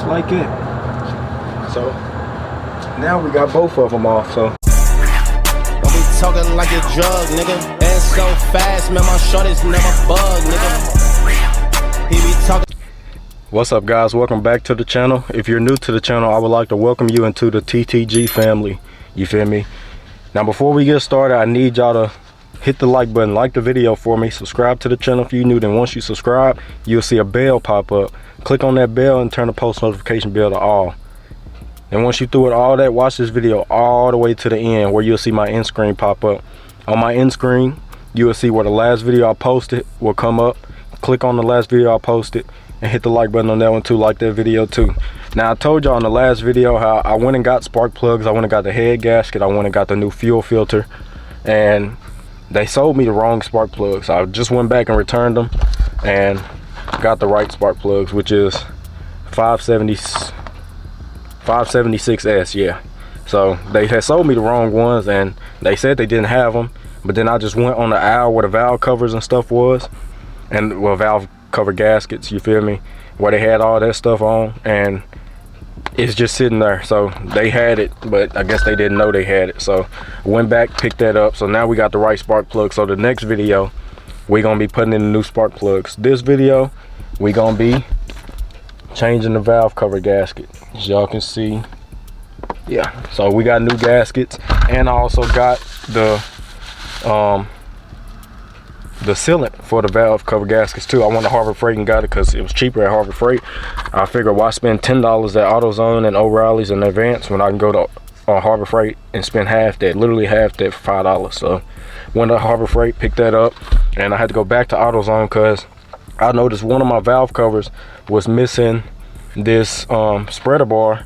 just like it. So now we got both of them off. So don't be talking like a drug, nigga. And so fast, man, my shorty's never bug, nigga. He be talking. What's up, guys? Welcome back to the channel. If you're new to the channel, I would like to welcome you into the TTG family. You feel me? Now, before we get started, I need y'all to hit the like button, like the video for me, subscribe to the channel if you're new. Then once you subscribe, you'll see a bell pop up. Click on that bell and turn the post notification bell to all. And once you through it all that, watch this video all the way to the end where you'll see my end screen pop up. On my end screen, you will see where the last video I posted will come up. Click on the last video I posted and hit the like button on that one too. Like that video too. Now, I told y'all in the last video how I went and got spark plugs. I went and got the head gasket. I went and got the new fuel filter, and they sold me the wrong spark plugs. I just went back and returned them and got the right spark plugs, which is 576S. Yeah, so they had sold me the wrong ones, and they said they didn't have them. But then I just went on the aisle where the valve covers and stuff was, and well, valve cover gaskets, you feel me, where they had all that stuff on, and it's just sitting there. So they had it, but I guess they didn't know they had it. So I went back, picked that up. So now we got the right spark plug. So the next video, we're gonna be putting in the new spark plugs. This video, we're gonna be changing the valve cover gasket, as y'all can see. Yeah, so we got new gaskets, and I also got the sealant for the valve cover gaskets too. I went to Harbor Freight and got it because it was cheaper at Harbor Freight. I figured, why spend $10 at AutoZone and O'Reilly's in advance when I can go to Harbor Freight and spend half that, literally half that, for $5. So went to Harbor Freight, picked that up, and I had to go back to AutoZone because I noticed one of my valve covers was missing this spreader bar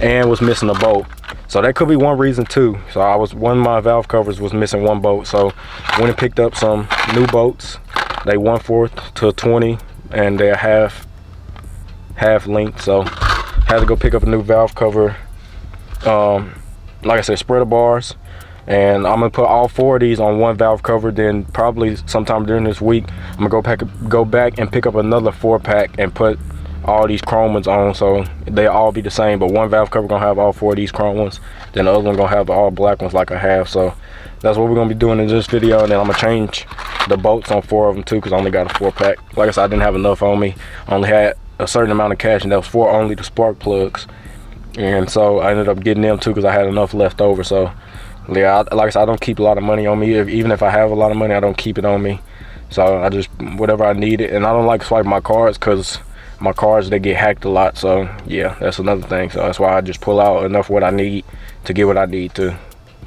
and was missing a bolt. So that could be one reason too. So one of my valve covers was missing one bolt. So went and picked up some new bolts. They 1/4 to 20, and they're half length. So had to go pick up a new valve cover. Like I said, spreader bars, and I'm gonna put all 4 of these on one valve cover. Then probably sometime during this week, I'm gonna go back and pick up another 4-pack and put all these chrome ones on, so they all be the same, but one valve cover gonna have all 4 of these chrome ones, then the other one gonna have all black ones like I have. So that's what we're gonna be doing in this video. And then I'm gonna change the bolts on 4 of them too, because I only got a 4-pack. Like I said, I didn't have enough on me. I only had a certain amount of cash, and that was for only the spark plugs, and so I ended up getting them too because I had enough left over. So yeah, like I said, I don't keep a lot of money on me. Even if I have a lot of money, I don't keep it on me. So I just, whatever I need it. And I don't like swiping my cards because my cards, they get hacked a lot. So yeah, that's another thing. So that's why I just pull out enough what I need to get what I need to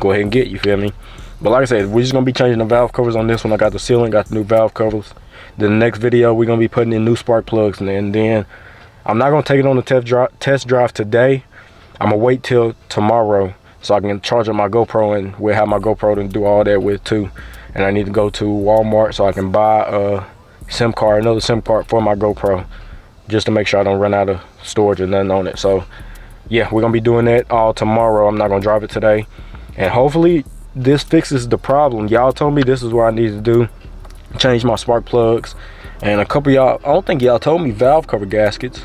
go ahead and get, you feel me? But like I said, we're just gonna be changing the valve covers on this one. I got the sealant, got the new valve covers. Then the next video, we're gonna be putting in new spark plugs, and then I'm not gonna take it on the test drive today. I'm gonna wait till tomorrow so I can charge up my GoPro, and we'll have my GoPro to do all that with too. And I need to go to Walmart so I can buy a SIM card, another SIM card for my GoPro, just to make sure I don't run out of storage or nothing on it. So yeah, we're gonna be doing that all tomorrow. I'm not gonna drive it today, and hopefully this fixes the problem. Y'all told me this is what I need to do, change my spark plugs. And a couple of y'all, I don't think y'all told me valve cover gaskets,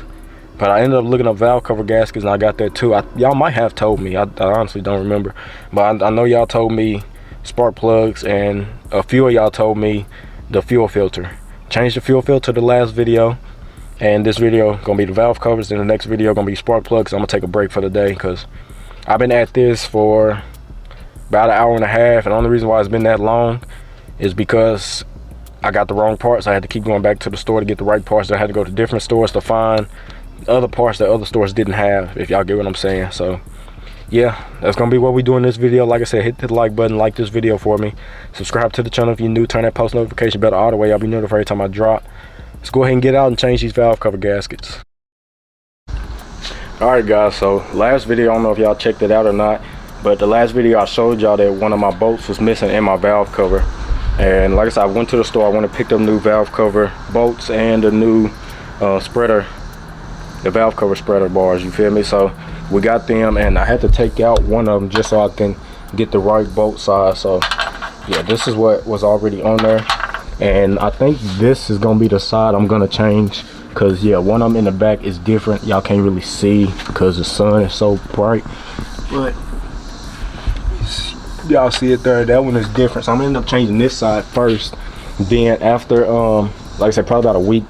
but I ended up looking up valve cover gaskets and I got that too. Y'all might have told me, I honestly don't remember, but I know y'all told me spark plugs, and a few of y'all told me the fuel filter. Changed the fuel filter the last video, and this video gonna be the valve covers, and the next video gonna be spark plugs. I'm gonna take a break for the day because I've been at this for about an hour and a half, and the only reason why it's been that long is because I got the wrong parts. I had to keep going back to the store to get the right parts. I had to go to different stores to find other parts that other stores didn't have, if y'all get what I'm saying. So yeah, that's gonna be what we do in this video. Like I said, hit the like button, like this video for me, subscribe to the channel if you're new, turn that post notification bell all the way. I'll be notified every time I drop. Let's go ahead and get out and change these valve cover gaskets. All right guys, so last video, I don't know if y'all checked it out or not, but the last video I showed y'all that one of my bolts was missing in my valve cover. And like I said, I went to the store, I went and picked up new valve cover bolts and the new spreader, the valve cover spreader bars, you feel me? So we got them, and I had to take out one of them just so I can get the right bolt size. So yeah, this is what was already on there, and I think this is gonna be the side I'm gonna change because yeah, one of them in the back is different. Y'all can't really see because the sun is so bright, but y'all see it there. That one is different, so I'm gonna end up changing this side first. Then after like I said, probably about a week,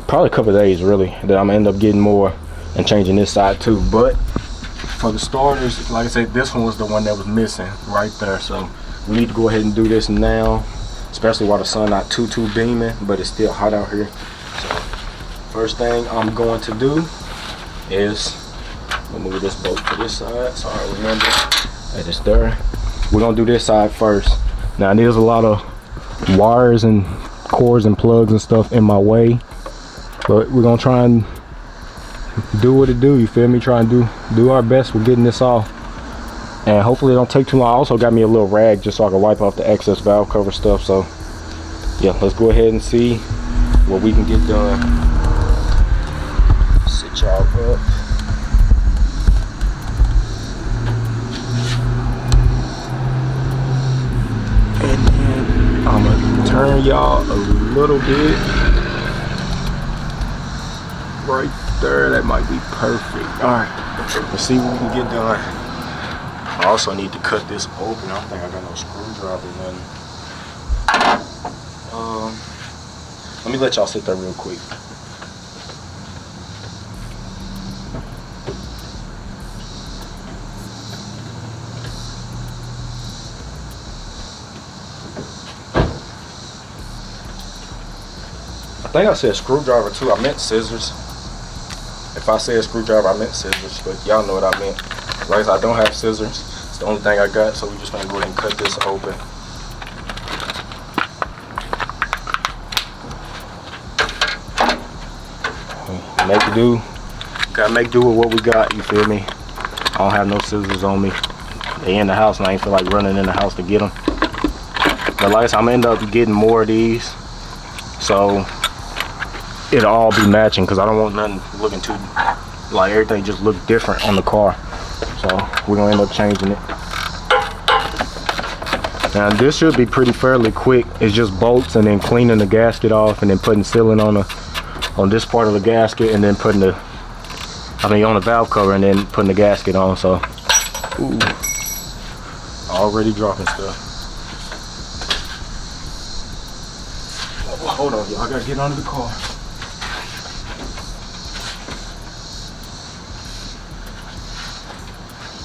probably a couple of days really, then I'm gonna end up getting more and changing this side too. But for the starters, like I said, this one was the one that was missing right there, so we need to go ahead and do this now, especially while the sun not too beaming, but it's still hot out here. So first thing I'm going to do is move this bolt to this side so I remember that it's there. We're gonna do this side first. Now there's a lot of wires and cords and plugs and stuff in my way, but we're gonna try and do what it do, you feel me? Try and do our best with getting this off, and hopefully it don't take too long. I also got me a little rag just so I can wipe off the excess valve cover stuff. So yeah, let's go ahead and see what we can get done. Sit y'all up. And then I'm gonna turn y'all a little bit right there. That might be perfect. All right, let's see what we can get done. I also need to cut this open. I don't think I got no screwdriver or nothing. Let me let y'all sit there real quick. I think I said screwdriver too. I meant scissors. If I said screwdriver, I meant scissors, but y'all know what I meant. Like I said, I don't have scissors. It's the only thing I got, so we're just gonna go ahead and cut this open. Make do. Gotta make do with what we got, you feel me? I don't have no scissors on me. They in the house and I ain't feel like running in the house to get them. But like I said, I'm gonna end up getting more of these, so it'll all be matching, because I don't want nothing looking too, like everything just look different on the car. So we're gonna end up changing it. Now this should be pretty fairly quick. It's just bolts and then cleaning the gasket off and then putting sealant on this part of the gasket, and then putting the, on the valve cover, and then putting the gasket on. So ooh, already dropping stuff. Oh, hold on, y'all, I gotta get under the car.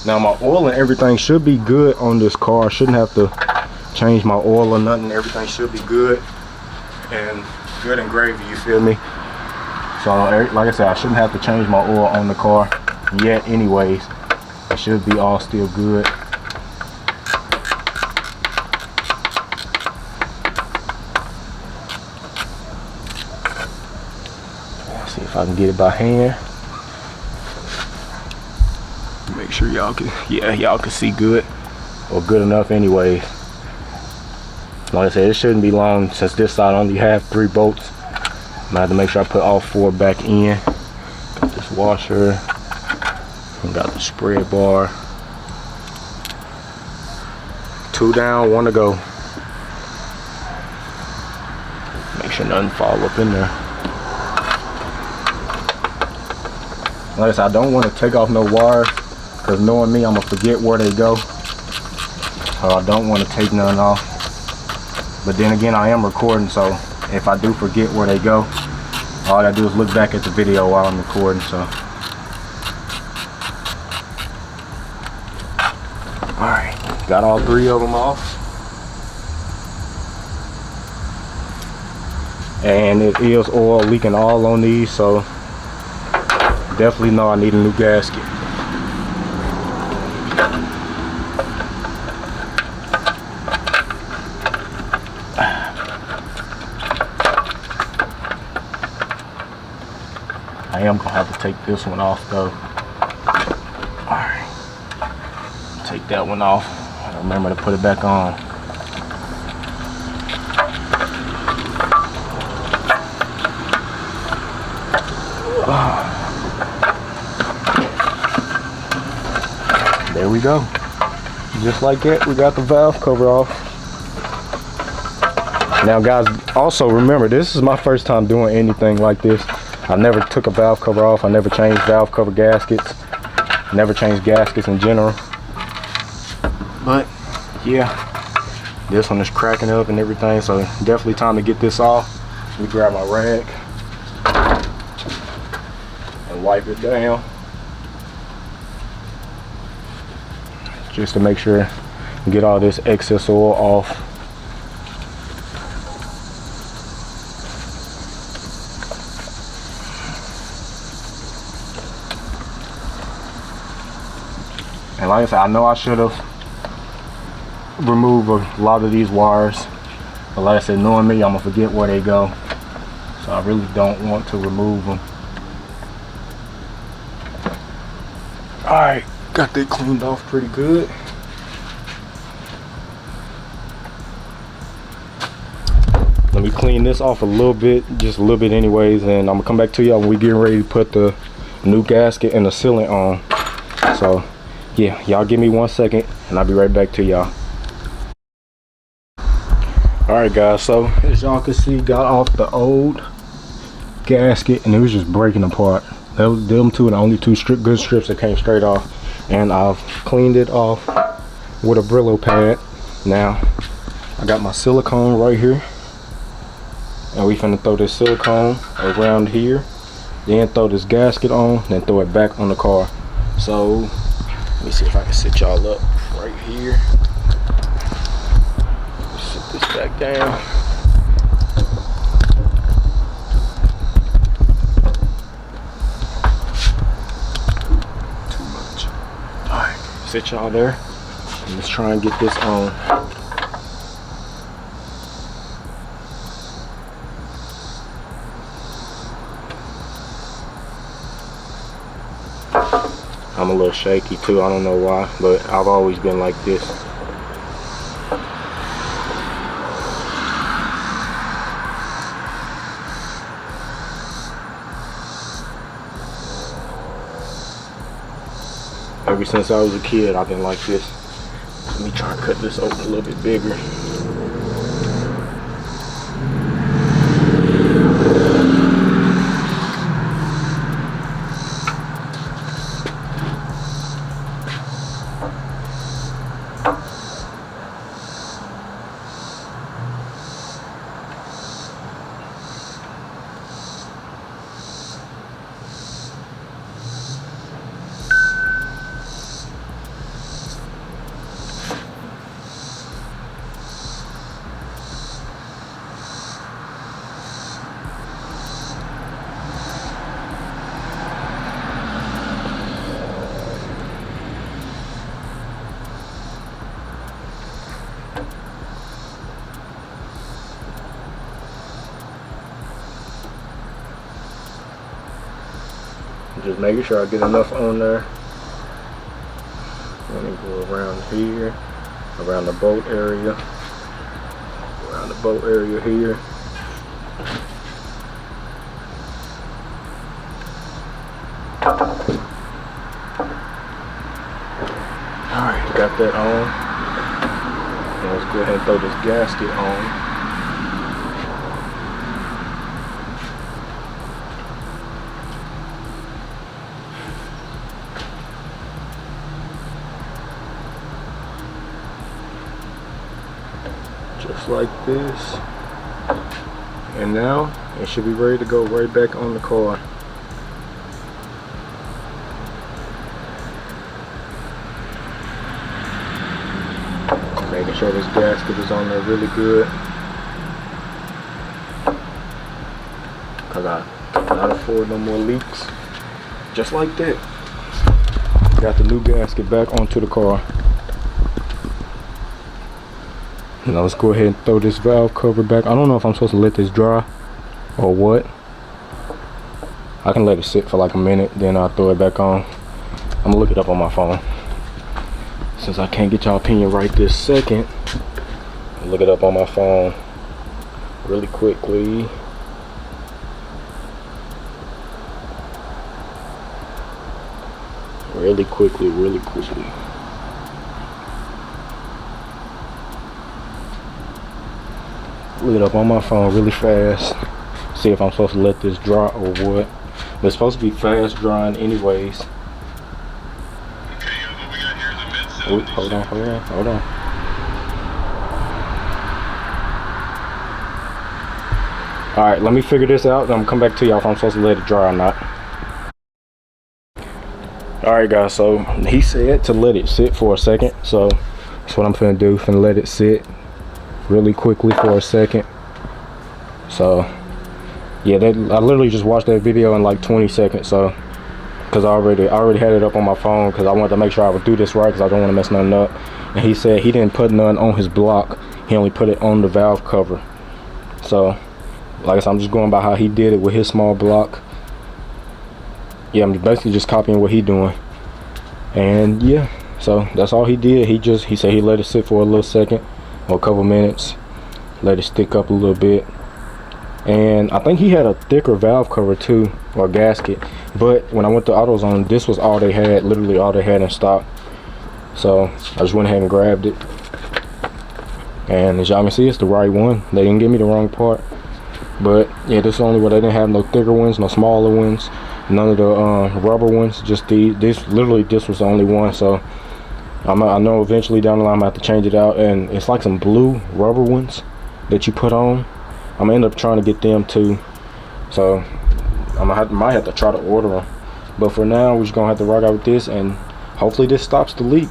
Now my oil and everything should be good on this car. I shouldn't have to change my oil or nothing. Everything should be good and gravy, you feel me? So like I said, I shouldn't have to change my oil on the car yet anyways. It should be all still good. Let's see if I can get it by hand. Make sure y'all can, yeah, y'all can see good, or good enough anyways. Like I said, it shouldn't be long, since this side only have 3 bolts. I'm gonna have to make sure I put all 4 back in. Got this washer, and got the spread bar. 2 down, 1 to go. Make sure nothing fall up in there. Like I said, I don't want to take off no wires, because knowing me, I'm gonna forget where they go. So I don't want to take none off. But then again, I am recording, so if I do forget where they go, all I gotta do is look back at the video while I'm recording. So alright, got all 3 of them off. And it is oil leaking all on these, so definitely know I need a new gasket. I am gonna have to take this one off though. Alright, take that one off. Remember to put it back on. There we go. Just like that, we got the valve cover off. Now guys, also remember, this is my first time doing anything like this. I never took a valve cover off. I never changed valve cover gaskets. Never changed gaskets in general. But yeah, this one is cracking up and everything, so definitely time to get this off. Let me grab my rag and wipe it down just to make sure get all this excess oil off. And like I said, I know I should have removed a lot of these wires, but like I said, knowing me, I'm gonna forget where they go, so I really don't want to remove them. All right, got that cleaned off pretty good. Let me clean this off a little bit, just a little bit anyways, and I'm gonna come back to y'all when we getting ready to put the new gasket and the sealant on. So yeah, y'all give me 1 second and I'll be right back to y'all. All right guys, so as y'all can see, got off the old gasket and it was just breaking apart. Them two are the only two good strips that came straight off, and I've cleaned it off with a Brillo pad. Now I got my silicone right here, and we finna throw this silicone around here, then throw this gasket on, then throw it back on the car. So let me see if I can sit y'all up right here. Sit this back down. Too much. Alright, sit y'all there. And let's try and get this on. I'm a little shaky too, I don't know why, but I've always been like this. Ever since I was a kid, I've been like this. Let me try and cut this open a little bit bigger. Just making sure I get enough on there. Let me go around here, around the bolt area, around the bolt area here. Alright, got that on. Now let's go ahead and throw this gasket on. Just like this, and now it should be ready to go right back on the car. Making sure this gasket is on there really good, because I cannot afford no more leaks. Just like that, got the new gasket back onto the car. Now let's go ahead and throw this valve cover back. I don't know if I'm supposed to let this dry or what. I can let it sit for like a minute, then I'll throw it back on. I'm gonna look it up on my phone. Since I can't get y'all opinion right this second, I'll look it up on my phone really quickly. Really quickly. Look it up on my phone really fast. see if I'm supposed to let this dry or what. But it's supposed to be fast drying anyways. Ooh, hold on. Alright, let me figure this out, and I'm gonna come back to y'all if I'm supposed to let it dry or not. Alright guys, so he said to let it sit for a second, so that's what I'm finna do. Finna let it sit really quickly for a second. So yeah, I literally just watched that video in like 20 seconds, so because I already had it up on my phone because I wanted to make sure I would do this right because I don't want to mess nothing up. And he said he didn't put none on his block, he only put it on the valve cover. So like I said, I'm just going by how he did it with his small block. Yeah, I'm basically just copying what he doing. And yeah, so that's all he did. He said he let it sit for a little second or a couple minutes, let it stick up a little bit. And I think he had a thicker valve cover too, or gasket, but when I went to AutoZone, this was all they had, literally all they had in stock. So I just went ahead and grabbed it, and as y'all can see, it's the right one. They didn't give me the wrong part. But yeah, this is the only one. They didn't have no thicker ones, no smaller ones, none of the rubber ones, just this was the only one. So I know eventually down the line I'm gonna have to change it out, and it's like some blue rubber ones that you put on. I'm gonna end up trying to get them too, so might have to try to order them. But for now, we're just gonna have to rock out with this, and hopefully this stops the leak.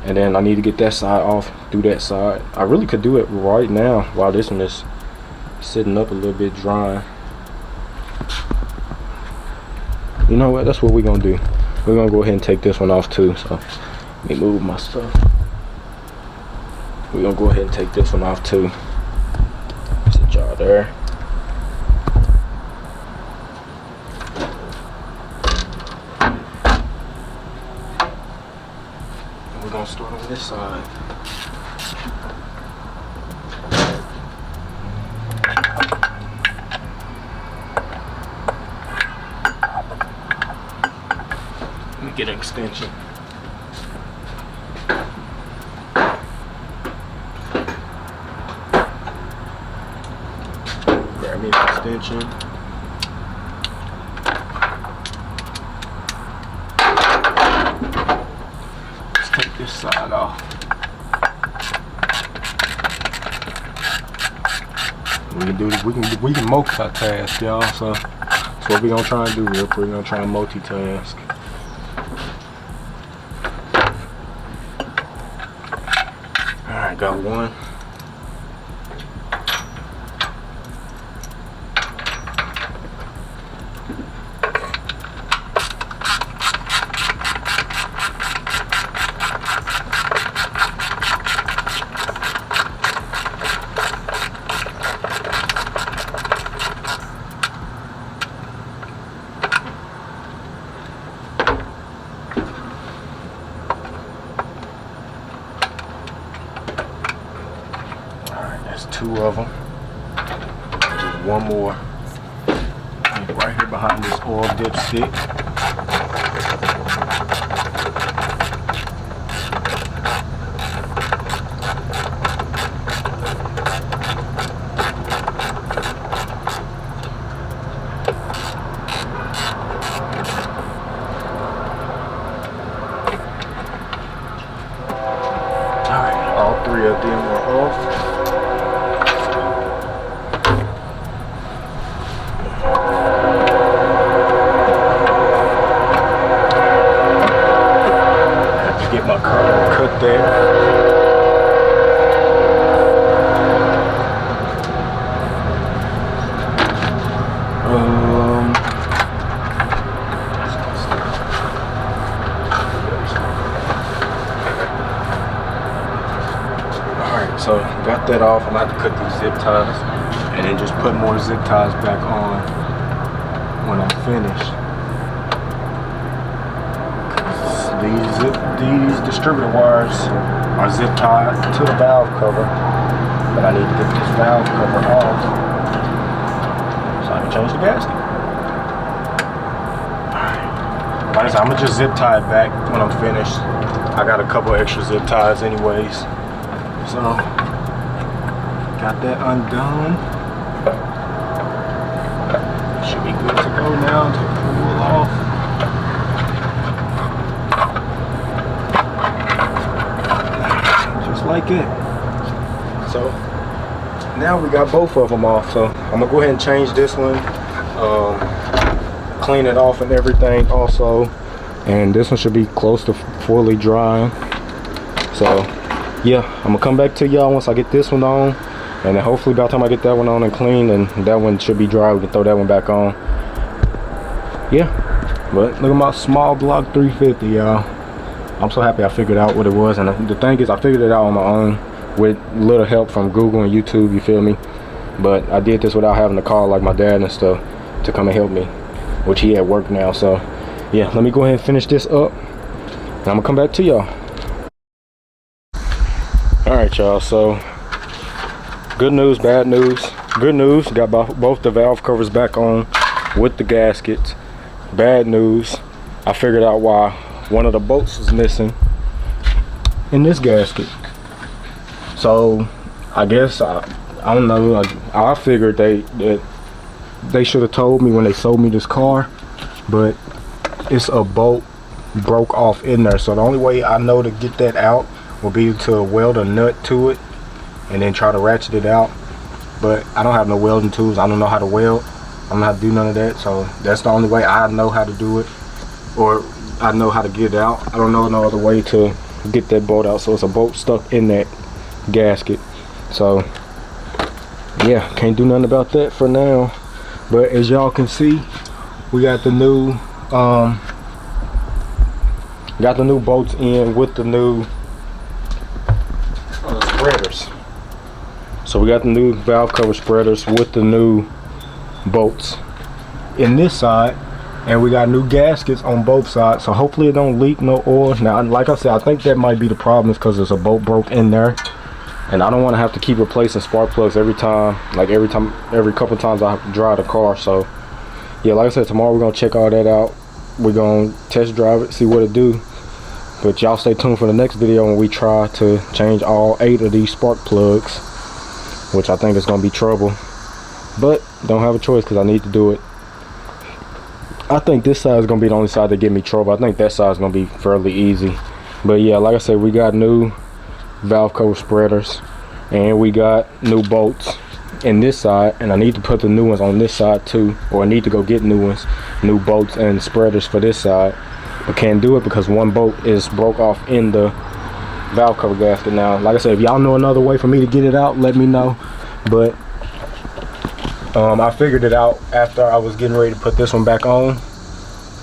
And then I need to get that side off, do that side. I really could do it right now while this one is sitting up a little bit, drying. You know what, that's what we're gonna do. We're gonna go ahead and take this one off too. So let me move my stuff. We're gonna go ahead and take this one off too. Sit y'all there. We're gonna start on this side. Get an extension. Grab me an extension. Let's take this side off. We can multitask, y'all. So that's what we're gonna try and do real quick. We're gonna try and multitask. Alright, got one. Two of them. Just one more. Right here behind this oil dipstick. Alright, all three of them are off. My cut there. Alright, so got that off. I'm gonna have to cut these zip ties and then just put more zip ties back on when I'm finished. These distributor wires are zip tied to the valve cover, but I need to get this valve cover off so I can change the gasket. Alright, like I said, I'm gonna just zip tie it back when I'm finished. I got a couple extra zip ties anyways, so got that undone. go now to pull off. Just like it. So now we got both of them off. So I'm gonna go ahead and change this one, clean it off and everything also. And this one should be close to fully dry. So yeah, I'm gonna come back to y'all once I get this one on, and then hopefully by the time I get that one on and clean, and that one should be dry, we can throw that one back on. Yeah, but look at my small block 350, y'all. I'm so happy I figured out what it was. And the thing is, I figured it out on my own with little help from Google and YouTube, you feel me? But I did this without having to call like my dad and stuff to come and help me, which he at work now. So yeah, let me go ahead and finish this up, and I'm gonna come back to y'all. All right, y'all, so good news, bad news. Good news, got both the valve covers back on with the gaskets. Bad news, I figured out why one of the bolts was missing in this gasket. So I guess I don't know, I figured that they should have told me when they sold me this car, but it's a bolt broke off in there. So the only way I know to get that out will be to weld a nut to it and then try to ratchet it out. But I don't have no welding tools. I don't know how to weld. I don't know how to do none of that. So that's the only way I know how to do it, or I know how to get it out. I don't know no other way to get that bolt out. So it's a bolt stuck in that gasket. So yeah, can't do nothing about that for now. But as y'all can see, we got the new bolts in with the new spreaders. So we got the new valve cover spreaders with the new bolts in this side, and we got new gaskets on both sides. So hopefully it don't leak no oil. Now, like I said, I think that might be the problem, is because there's a bolt broke in there, and I don't want to have to keep replacing spark plugs every time, like every couple times I have to dry the car. So yeah, like I said, tomorrow we're gonna check all that out. We're gonna test drive it, see what it do. But y'all stay tuned for the next video when we try to change all 8 of these spark plugs, which I think is gonna be trouble, but don't have a choice because I need to do it. I think this side is gonna be the only side that give me trouble. I think that side is gonna be fairly easy. But yeah, like I said, we got new valve cover spreaders and we got new bolts in this side, and I need to put the new ones on this side too, or I need to go get new ones, new bolts and spreaders for this side, but can't do it because one bolt is broke off in the valve cover gasket. Now, like I said, if y'all know another way for me to get it out, let me know. But I figured it out after I was getting ready to put this one back on,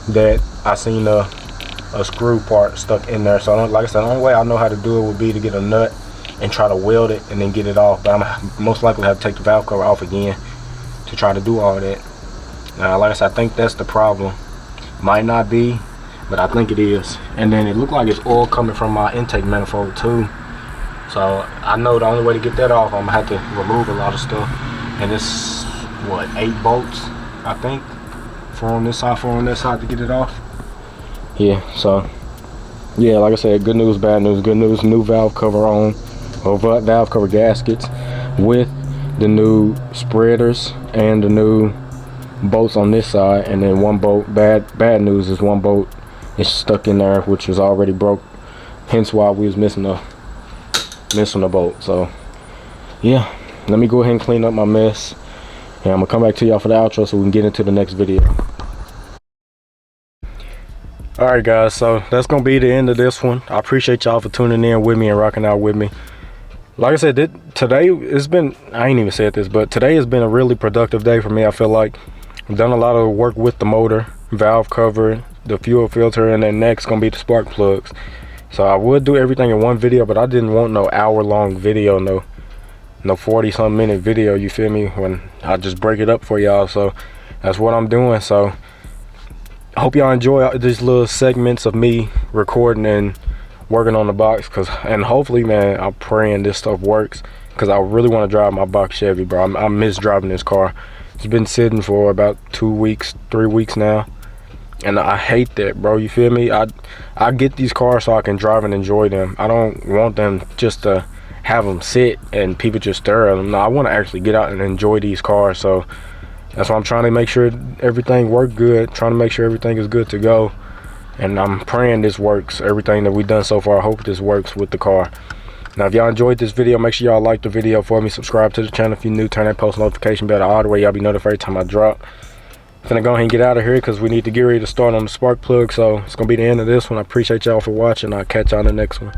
that I seen a screw part stuck in there. So like I said, the only way I know how to do it would be to get a nut and try to weld it and then get it off. But I'm most likely have to take the valve cover off again to try to do all that. Now, like I said, I think that's the problem. Might not be, but I think it is. And then it looked like it's oil coming from my intake manifold too. So I know the only way to get that off, I'm gonna have to remove a lot of stuff. And it's what, 8 bolts, I think, 4 on this side, 4 on that side to get it off. Yeah, so yeah, like I said, good news, bad news. Good news, new valve cover on, or valve cover gaskets with the new spreaders and the new bolts on this side. And then one bolt, bad news is one bolt is stuck in there, which was already broke, hence why we was missing a bolt. So yeah, let me go ahead and clean up my mess, and I'm gonna come back to y'all for the outro so we can get into the next video. All right guys, so that's gonna be the end of this one. I appreciate y'all for tuning in with me and rocking out with me. Like I said, today it's been, I ain't even said this, but today has been a really productive day for me. I feel like I've done a lot of work with the motor, valve cover, the fuel filter, and then next gonna be the spark plugs. So I would do everything in one video, but I didn't want no hour-long video, no 40-some minute video, you feel me, when I just break it up for y'all. So that's what I'm doing. So I hope y'all enjoy these little segments of me recording and working on the box, and hopefully, man, I'm praying this stuff works, because I really want to drive my box Chevy, bro. I miss driving this car. It's been sitting for about 2 weeks, 3 weeks now, and I hate that, bro. You feel me? I get these cars so I can drive and enjoy them. I don't want them just to have them sit and people just stare at them. No, I want to actually get out and enjoy these cars. So That's why I'm trying to make sure everything worked good, trying to make sure everything is good to go. And I'm praying this works. Everything that we've done so far, I hope this works with the car. Now, if y'all enjoyed this video, make sure y'all like the video for me. Subscribe to the channel if you're new. Turn that post notification bell all the way. Y'all be notified every time I drop. Finna go ahead and get out of here because we need to get ready to start on the spark plug. So it's gonna be the end of this one. I appreciate y'all for watching. I'll catch y'all in the next one.